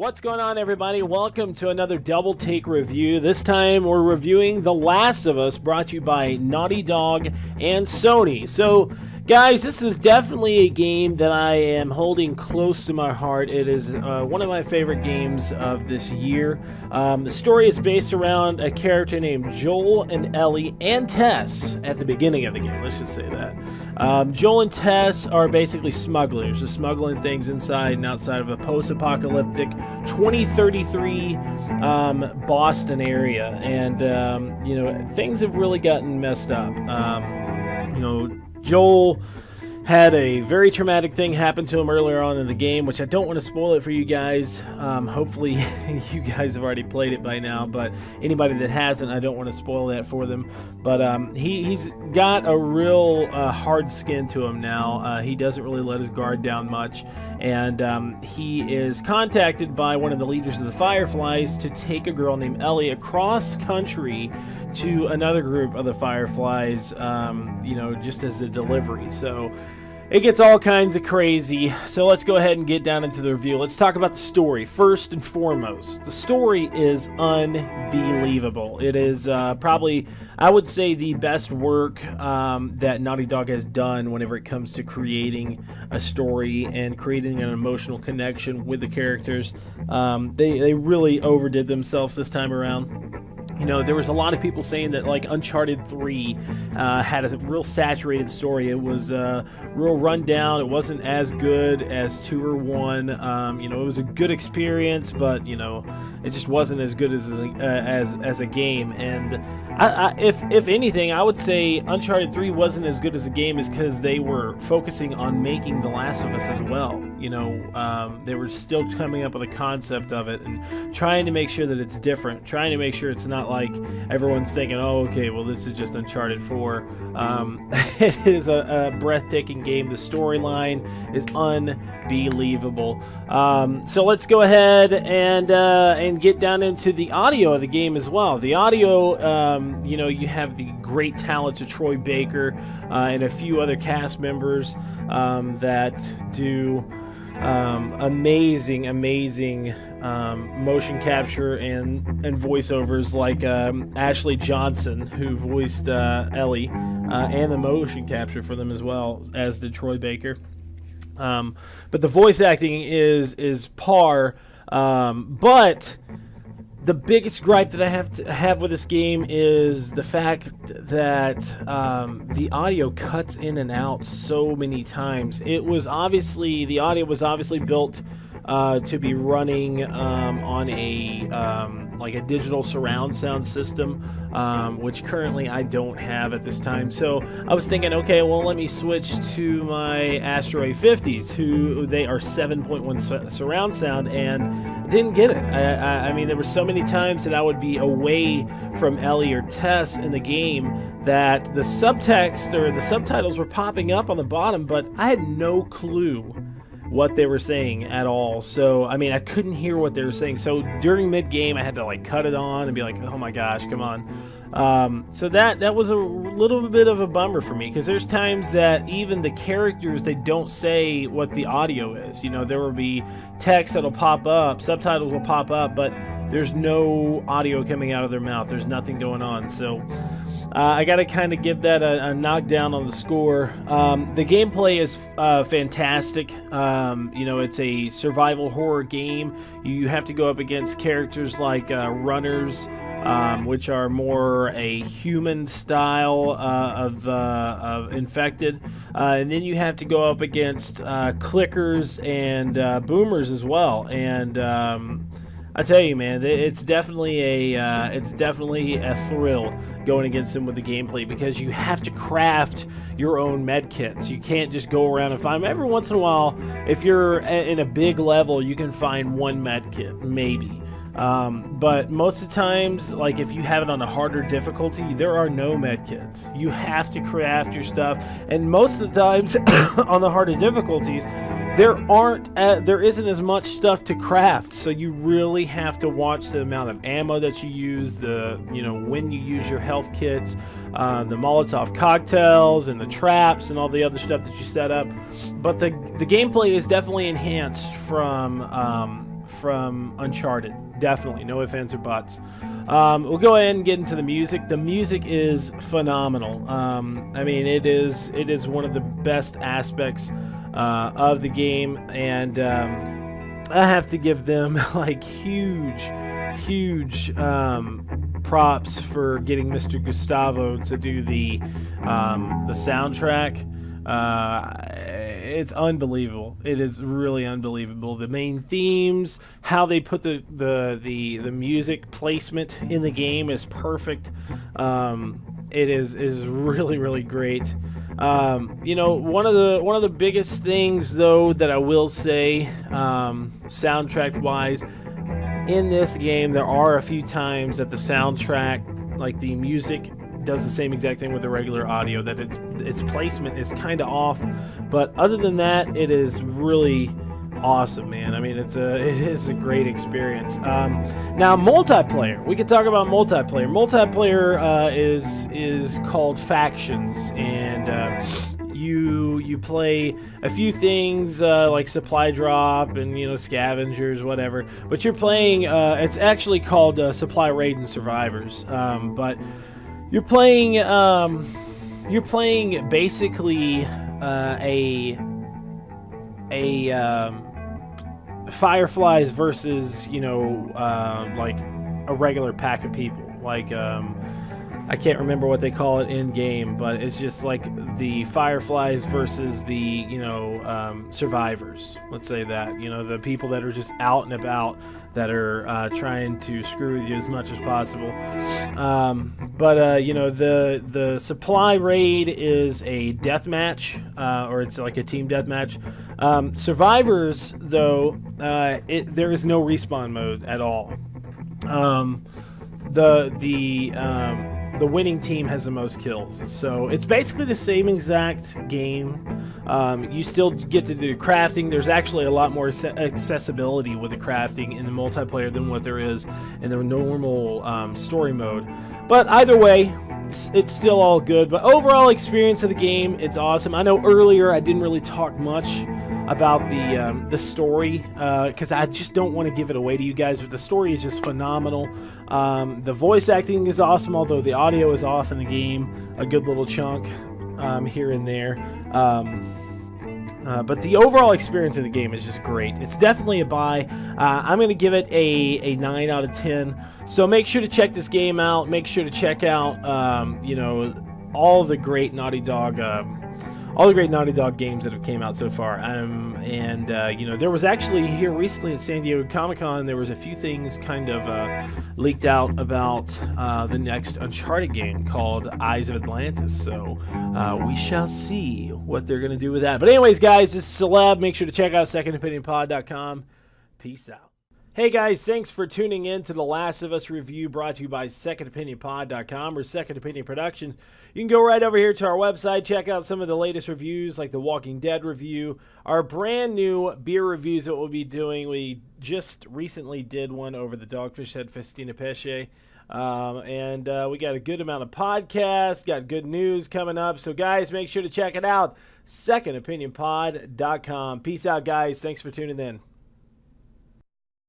What's going on, everybody? Welcome to another Double Take review. This time we're reviewing The Last of Us, brought to you by Naughty Dog and Sony. So, guys, this is definitely a game that I am holding close to my heart. It is one of my favorite games of this year. The story is based around a character named Joel and Ellie and Tess at the beginning of the game. Let's just say that. Joel and Tess are basically smugglers. They're smuggling things inside and outside of a post-apocalyptic 2033 Boston area. And, things have really gotten messed up. Joel had a very traumatic thing happen to him earlier on in the game, which I don't want to spoil it for you guys. Hopefully you guys have already played it by now, but anybody that hasn't, I don't want to spoil that for them. But he's got a real hard skin to him now. He doesn't really let his guard down much, and he is contacted by one of the leaders of the Fireflies to take a girl named Ellie across country to another group of the Fireflies, just as a delivery. So it gets all kinds of crazy. So let's go ahead and get down into the review. Let's talk about the story. First and foremost, the story is unbelievable. It is probably, I would say, the best work that Naughty Dog has done whenever it comes to creating a story and creating an emotional connection with the characters. They really overdid themselves this time around. There was a lot of people saying that, like, Uncharted 3 had a real saturated story. It was real rundown. It wasn't as good as 2 or 1. It was a good experience, but, it just wasn't as good as a game. And if anything, I would say Uncharted 3 wasn't as good as a game is because they were focusing on making The Last of Us as well. They were still coming up with a concept of it and trying to make sure that it's different, trying to make sure it's not like everyone's thinking, oh, okay, well, this is just Uncharted 4. It is a breathtaking game. The storyline is unbelievable. So let's go ahead and get down into the audio of the game as well. The audio, you have the great talent of Troy Baker and a few other cast members that do amazing motion capture and voiceovers, like Ashley Johnson, who voiced Ellie, and the motion capture for them as well, as did Troy Baker. But the voice acting is par. But the biggest gripe that I have with this game is the fact that the audio cuts in and out so many times. The audio was obviously built to be running on a digital surround sound system, which currently I don't have at this time. So I was thinking, okay, well, let me switch to my Astro A50s, who they are 7.1 surround sound, and didn't get it. I mean, there were so many times that I would be away from Ellie or Tess in the game that the subtext or the subtitles were popping up on the bottom, but I had no clue what they were saying at all. So, I mean, I couldn't hear what they were saying. So during mid-game, I had to, cut it on and be like, oh my gosh, come on. So that was a little bit of a bummer for me, because there's times that even the characters, they don't say what the audio is. There will be text that'll pop up, subtitles will pop up, but there's no audio coming out of their mouth. There's nothing going on. So I got to kind of give that a knockdown on the score. The gameplay is fantastic. It's a survival horror game. You have to go up against characters like runners, which are more a human style of infected. And then you have to go up against clickers and boomers as well. And I tell you, man, it's definitely a thrill going against them with the gameplay, because you have to craft your own med kits. You can't just go around and find them. Every once in a while, if you're in a big level, you can find one med kit, maybe. But most of the times, like if you have it on a harder difficulty, there are no med kits. You have to craft your stuff, and most of the times on the harder difficulties, there isn't as much stuff to craft, so you really have to watch the amount of ammo that you use, when you use your health kits, the Molotov cocktails and the traps and all the other stuff that you set up. But the gameplay is definitely enhanced from from Uncharted. Definitely, no ifs, ands, or buts. We'll go ahead and get into the music. The music is phenomenal. I mean, it is one of the best aspects of the game, and I have to give them like huge props for getting Mr. Gustavo to do the soundtrack. It's unbelievable. It is really unbelievable. The main themes, how they put the music placement in the game is perfect. It is really great. One of the biggest things though that I will say, soundtrack wise, in this game there are a few times that the soundtrack, like the music, does the same exact thing with the regular audio, that its placement is kind of off, but other than that, it is awesome, man. I mean, it's a great experience. Now, multiplayer. We could talk about multiplayer. Multiplayer is called Factions, and you play a few things like supply drop and scavengers, whatever. But you're playing. It's actually called Supply Raid and Survivors. But you're playing basically a Fireflies versus like a regular pack of people. Like I can't remember what they call it in game, but it's just like the Fireflies versus the survivors. Let's say that the people that are just out and about, that are trying to screw with you as much as possible. But the supply raid is a death match, or it's like a team death match. Survivors, though, there is no respawn mode at all. The winning team has the most kills, so it's basically the same exact game. You still get to do crafting. There's actually a lot more accessibility with the crafting in the multiplayer than what there is in the normal story mode. But either way, it's still all good. But overall experience of the game, it's awesome. I know earlier I didn't really talk much about the story because I just don't want to give it away to you guys, but the story is just phenomenal. The voice acting is awesome, although the audio is off in the game a good little chunk here and there. But the overall experience of the game is just great. It's definitely a buy. I'm going to give it a 9 out of 10. So make sure to check this game out. Make sure to check out all the great Naughty Dog games that have came out so far. There was actually here recently at San Diego Comic-Con, there was a few things kind of leaked out about the next Uncharted game called Eyes of Atlantis. So we shall see what they're going to do with that. But anyways, guys, this is Celeb. Make sure to check out secondopinionpod.com. Peace out. Hey guys, thanks for tuning in to The Last of Us review, brought to you by secondopinionpod.com or Second Opinion Productions. You can go right over here to our website, check out some of the latest reviews like the Walking Dead review, our brand new beer reviews that we'll be doing. We just recently did one over the Dogfish Head Festina Pesce. We got a good amount of podcasts, got good news coming up. So guys, make sure to check it out, secondopinionpod.com. Peace out, guys. Thanks for tuning in.